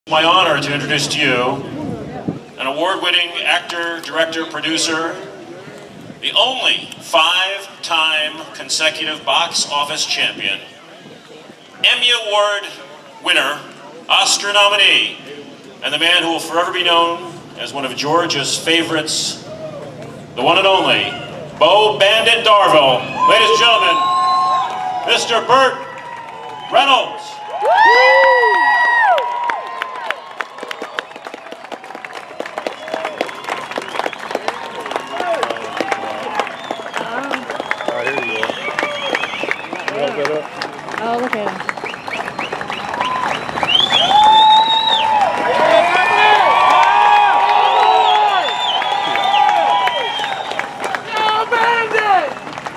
My honor to introduce to you an award-winning actor, director, producer, the only 5-time consecutive box office champion, Emmy Award winner, Oscar nominee, and the man who will forever be known as one of Georgia's favorites, the one and only Bo Bandit Darville. Ladies and gentlemen, Mr. Burt Reynolds. Oh, look at him.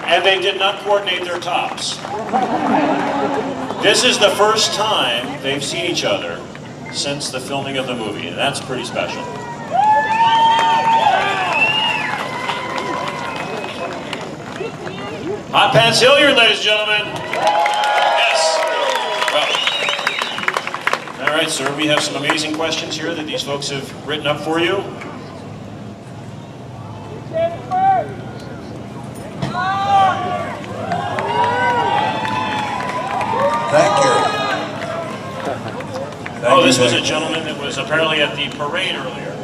And they did not coordinate their tops. This is the first time they've seen each other since the filming of the movie, and that's pretty special. Hot Pants Hilliard, ladies and gentlemen. Yes. Well. All right, sir, we have some amazing questions here that these folks have written up for you. Thank you. This was a gentleman that was apparently at the parade earlier.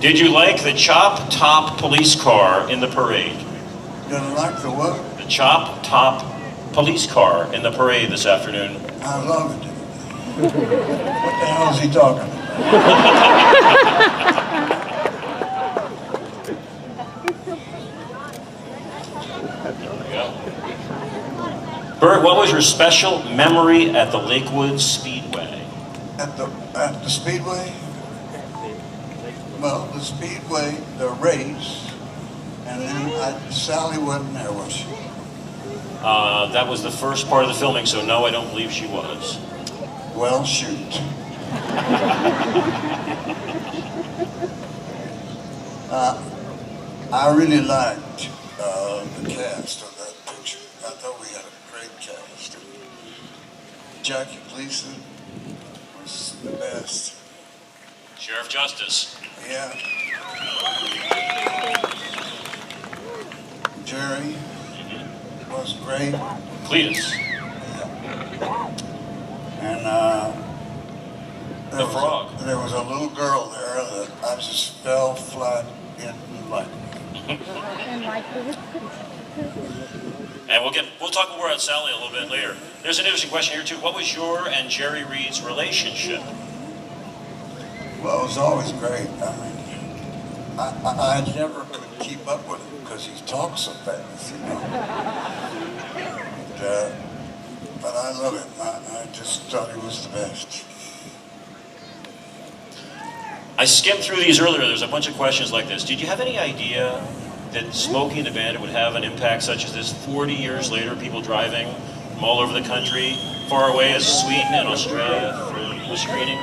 Did you like the Chop Top police car in the parade? Didn't like the what? The Chop Top police car in the parade this afternoon. I loved it. What the hell is he talking about? Burt, what was your special memory at the Lakewood Speedway? At the Speedway? Well, the Speedway, the race, and then Sally wasn't there, was she? That was the first part of the filming, so no, I don't believe she was. Well, shoot. I really liked the cast of that picture. I thought we had a great cast. Jackie Gleason was the best. Sheriff Justice. Yeah. Jerry was great. Cletus. Yeah. And the frog. There was a little girl there that I just fell flat in like. And we'll talk more about Sally a little bit later. There's an interesting question here too. What was your and Jerry Reed's relationship? Well, it was always great. I mean, I never could keep up with him because he talks so fast, you know. But I love him. I just thought he was the best. I skimmed through these earlier. There's a bunch of questions like this. Did you have any idea that Smokey and the Bandit would have an impact such as this 40 years later, people driving from all over the country, far away as Sweden and Australia for the screening?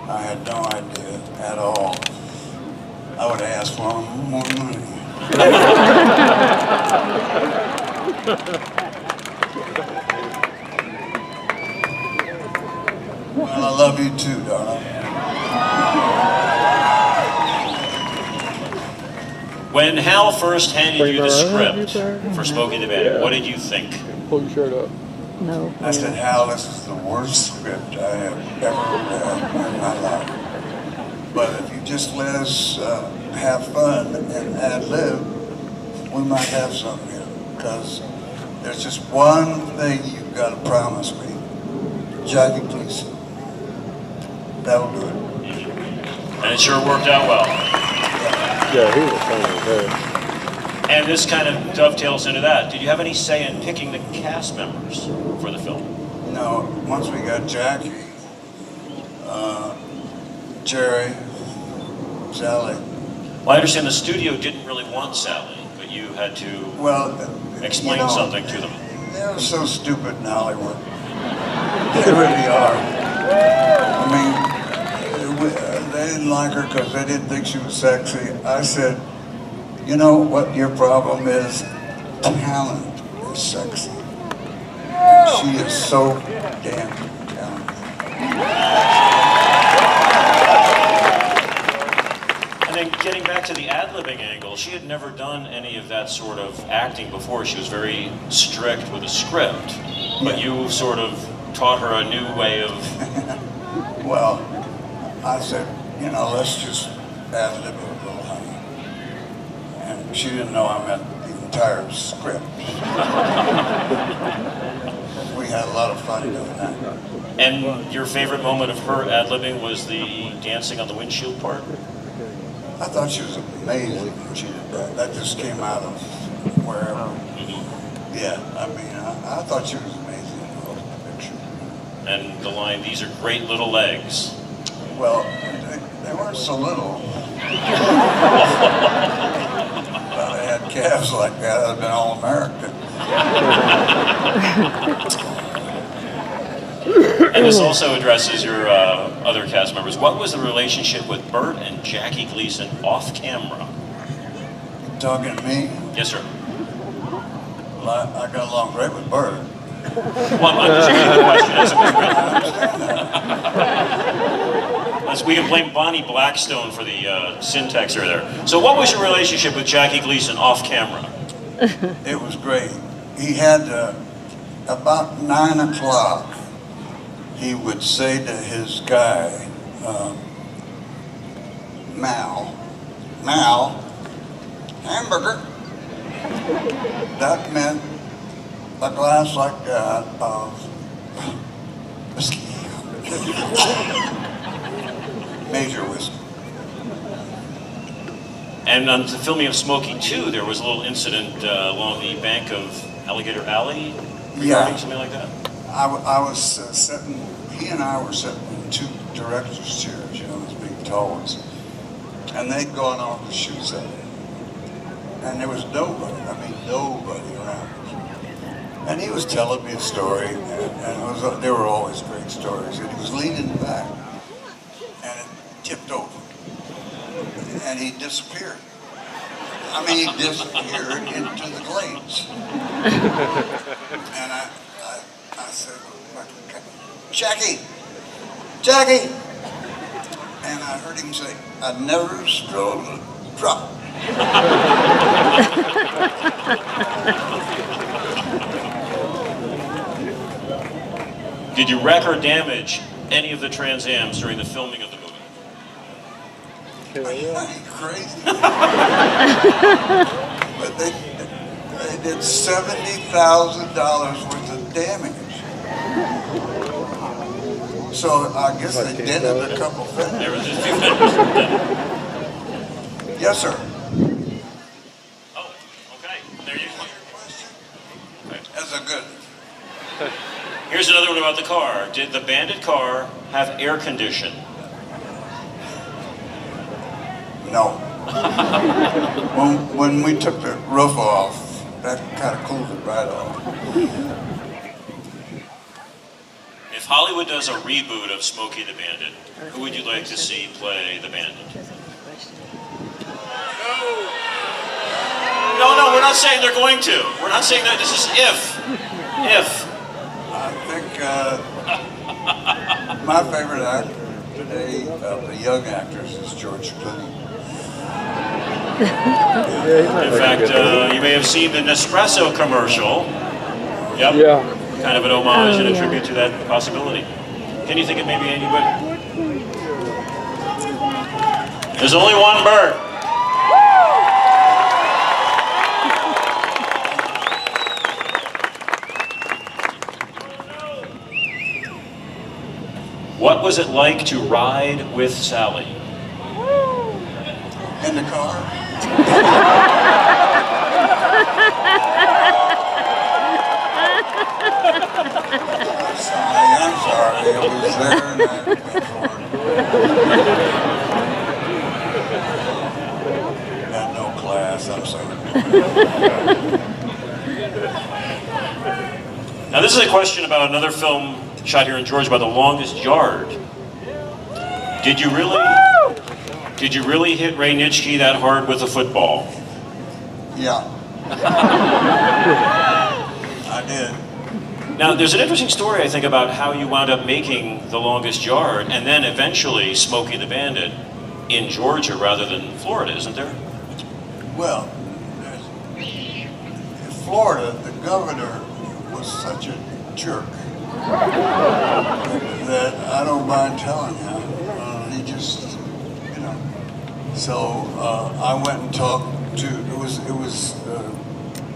I had no idea at all. I would ask for more money. Well, I love you too, darling. When Hal first handed you the script for Smokey and the Bandit, what did you think? Pull your shirt up. No. I said, Hal, this is the worst script I have ever read in my life. But if you just let us have fun and ad-lib, we might have something here. Because there's just one thing you've got to promise me. Jackie Gleason. That'll do it. And it sure worked out well. Yeah, he was funny there. And this kind of dovetails into that. Did you have any say in picking the cast members for the film? No, once we got Jackie, Jerry, Sally. Well, I understand the studio didn't really want Sally, but you had to explain something to them. They're so stupid in Hollywood. They really are. I mean, they didn't like her because they didn't think she was sexy. I said, you know what your problem is? Talent is sexy. And she is so damn talented. back to the ad-libbing angle, she had never done any of that sort of acting before. She was very strict with a script, but you sort of taught her a new way of... Well, I said, you know, let's just ad-lib it a little, honey. And she didn't know I meant the entire script. We had a lot of fun doing that. And your favorite moment of her ad-libbing was the dancing on the windshield part? I thought she was amazing when she did that. That just came out of wherever. Yeah, I mean, I thought she was amazing in the picture. And the line, "These are great little legs." Well, they weren't so little. If I had calves like that, I'd have been all-American. And this also addresses your other cast members. What was the relationship with Burt and Jackie Gleason off camera? Talking to me, Yes, sir. well, I got along great with Burt. Well, I'm just reading the question as it was written. We can blame Bonnie Blackstone for the syntax there. So what was your relationship with Jackie Gleason off camera? It was great. He had, about 9 o'clock, he would say to his guy, Mal, hamburger. That meant a glass like that of whiskey. Major whiskey. And on the filming of Smokey 2, there was a little incident along the bank of Alligator Alley regarding something like that? I was sitting, he and I were sitting in 2 director's chairs, you know, those big tall ones. And they'd gone off to shoot something. And there was nobody around us. And he was telling me a story, and they were always great stories. And he was leaning back, and it tipped over. And he disappeared. I mean, he disappeared into the glades. And I said, Jackie! And I heard him say, I never strode a drop. Did you wreck or damage any of the Trans Ams during the filming of the movie? Are you crazy? But they did $70,000 worth of damage. So I guess they did it a couple fenders. There was just 2 fenders. Yes, sir. Oh, okay. There you go. That's a good. Here's another one about the car. Did the Bandit car have air condition? No. when we took the roof off, that kind of cooled it right off. If Hollywood does a reboot of Smokey the Bandit, who would you like to see play the Bandit? No, we're not saying they're going to. We're not saying that. This is if. I think my favorite actor today of the young actors is George Clooney. In fact, you may have seen the Nespresso commercial. Yep. Yeah. Kind of an homage and a tribute to that possibility. Can you think of maybe anybody? There's only one Burt. What was it like to ride with Sally? In the car? I'm sorry, it was there and I went for it. Got no class, I'm sorry. Now this is a question about another film shot here in Georgia by The Longest Yard. Did you really hit Ray Nitschke that hard with a football? Yeah. I did. Now there's an interesting story I think about how you wound up making The Longest Yard and then eventually Smokey the Bandit. in Georgia rather than Florida, isn't there? Well, in Florida, the governor was such a jerk that I don't mind telling you. He just, you know. So I went and talked to. It was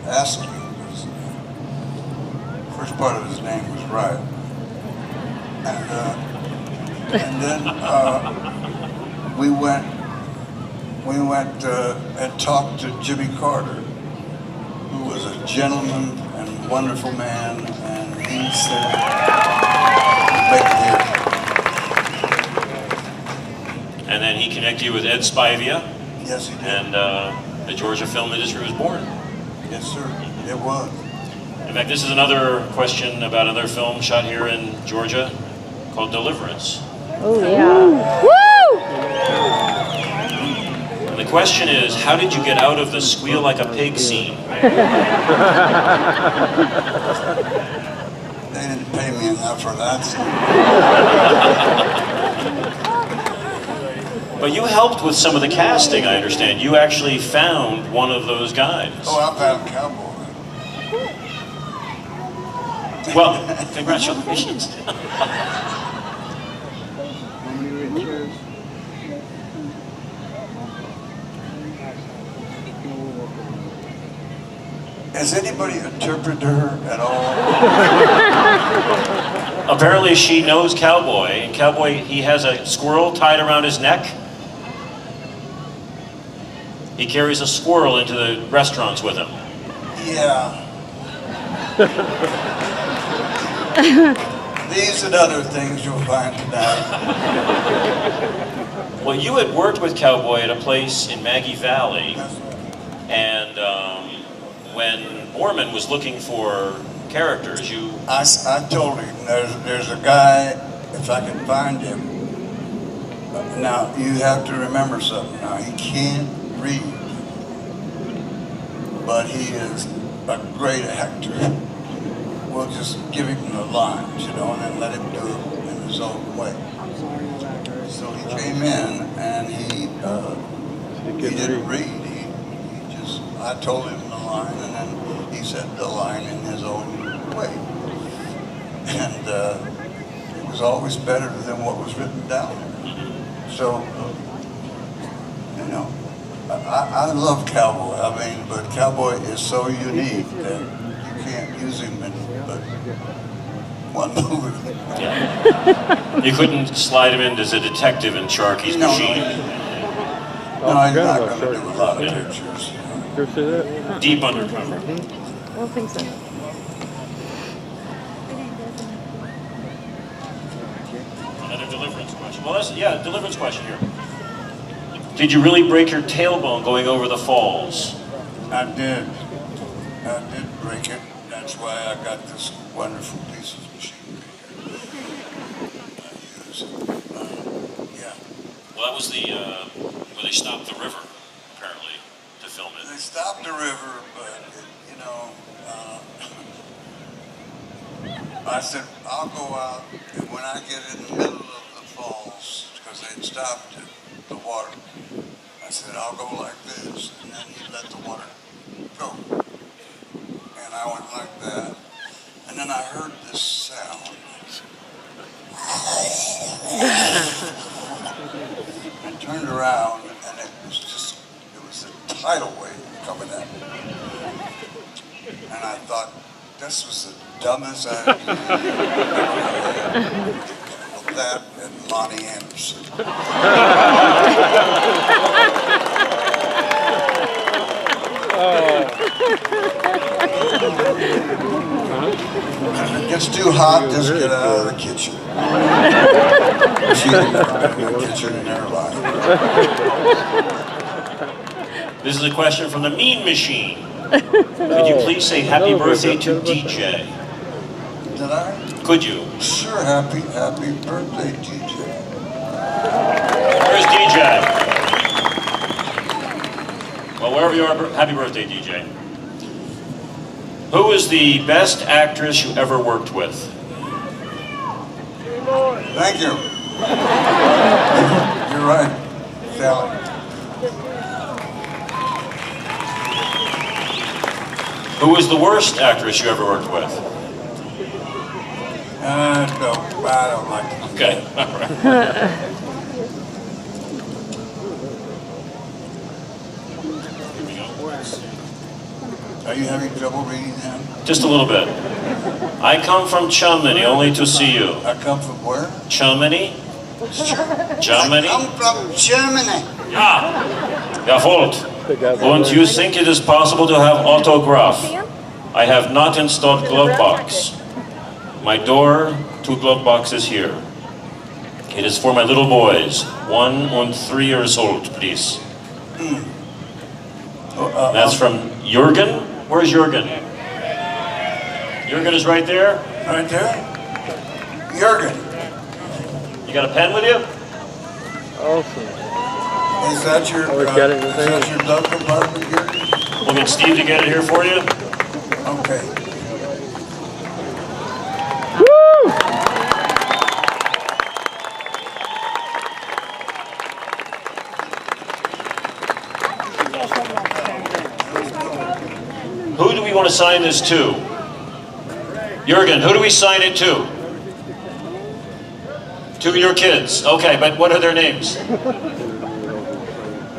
Askew. First part of his name was right, and then we went and talked to Jimmy Carter, who was a gentleman and wonderful man, and he said, "Make it here." And then he connected you with Ed Spivia. Yes, he did. And the Georgia film industry was born. Yes, sir. It was. In fact, this is another question about another film shot here in Georgia called Deliverance. Oh, yeah. Woo! And the question is, how did you get out of the squeal like a pig scene? They didn't pay me enough for that. But you helped with some of the casting, I understand. You actually found one of those guys. Oh, I found Cowboy. Well, congratulations. Has anybody interpreted her at all? Apparently she knows Cowboy, and Cowboy, he has a squirrel tied around his neck. He carries a squirrel into the restaurants with him. Yeah. These and other things you'll find tonight. Well, you had worked with Cowboy at a place in Maggie Valley, and when Borman was looking for characters, I told him there's a guy, if I can find him. Now, you have to remember something. Now, he can't read, but he is a great actor. We'll just give him the lines, you know, and then let him do it in his own way. So he came in and he didn't read. I told him the line, and then he said the line in his own way. And it was always better than what was written down there. So, you know, I love Cowboy. I mean, but Cowboy is so unique that you can't use him in but one movie. yeah. You couldn't slide him in as a detective in Sharky's Machine. No, he's not going to do a lot of pictures. You ever see that? Deep undercover. I don't think so. Another deliverance question. Well, yeah, deliverance question here. Did you really break your tailbone going over the falls? I did. I did break it. That's why I got this wonderful piece of machinery here. I use it. Yeah. Well, that was the where they stopped the river, apparently, to film it. They stopped the river, but you know, I said I'll go out, and when I get in the middle of the falls, because they'd stopped the water, I said I'll go like this, and then you let the water go. And I went like that, and then I heard this sound. I turned around, and it was a tidal wave coming at me. And I thought, this was the dumbest idea I've ever had. That and Lonnie Anderson. If it gets too hot, just get out of the kitchen. She's never been in the kitchen in her life. This is a question from the Mean Machine. Could you please say happy birthday to DJ? Did I? Could you? Sure, happy birthday, DJ. Where's DJ? Well, wherever you are, happy birthday, DJ. Who is the best actress you ever worked with? Thank you. You're right. Sally. Who was the worst actress you ever worked with? No, I don't like it. Okay, all right. Are you having trouble reading that? Just a little bit. I come from Germany only to see you. I come from where? Germany? Germany? I'm from Germany. Ja, jawohl. And you think it is possible to have autograph? I have not installed glove box. My door to glove box is here. It is for my little boys, 1 and 3 years old, please. That's from Jürgen. Where's Jürgen? Jürgen is right there. Right there? Jürgen. You got a pen with you? Awesome. Is that your, Oh, we got it in the is that your local barbecue, Jürgen? We'll get Steve to get it here for you. Okay. Who do we want to sign this to? Jürgen, who do we sign it to? To your kids. Okay, but what are their names?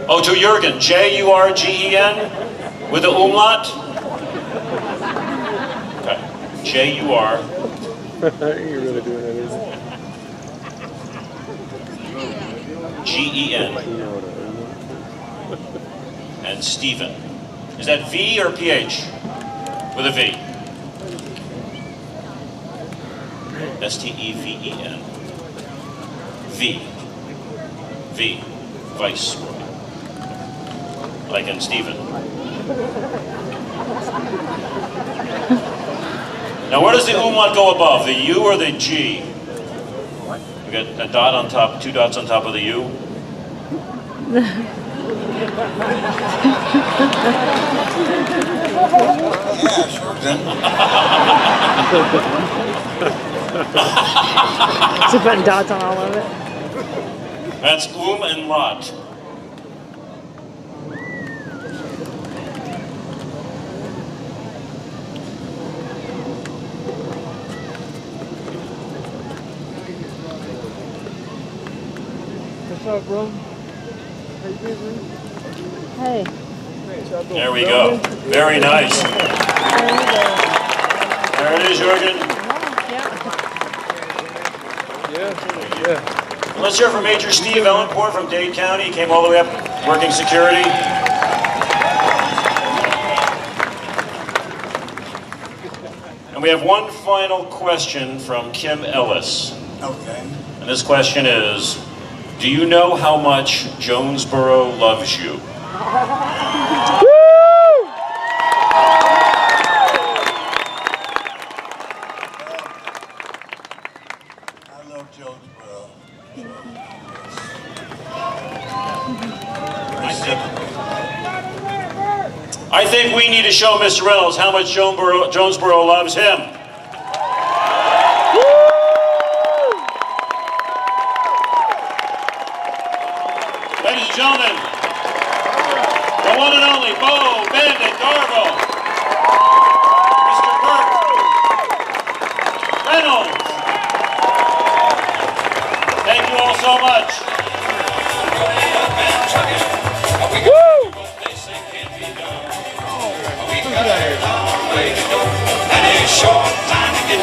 Oh, to Jürgen. J-U-R-G-E-N? With the umlaut? Okay. J-U-R. You're really doing that, isn't it? G-E-N. And Stephen. Is that V or PH? With a V. S-T-E-V-E-N. V. V. Vice. Like in Stephen. Now where does the umlaut go above? The U or the G? We got a dot on top, 2 dots on top of the U. Yeah, sure did. So putting dots on all of it. That's and lot. What's up, bro? How you doing? Hey. There we go. Very nice. There it is, Jürgen. Yeah. Let's hear from Major Steve Ellenport from Dade County. He came all the way up working security. And we have one final question from Kim Ellis. Okay. And this question is, do you know how much Jonesboro loves you? I love Jonesboro. I think we need to show Mr. Reynolds how much Jonesboro loves him. Ladies and gentlemen, the one and only Bo Bandit Garbo, Mr. Burt Reynolds. Thank you all so much. Short time to get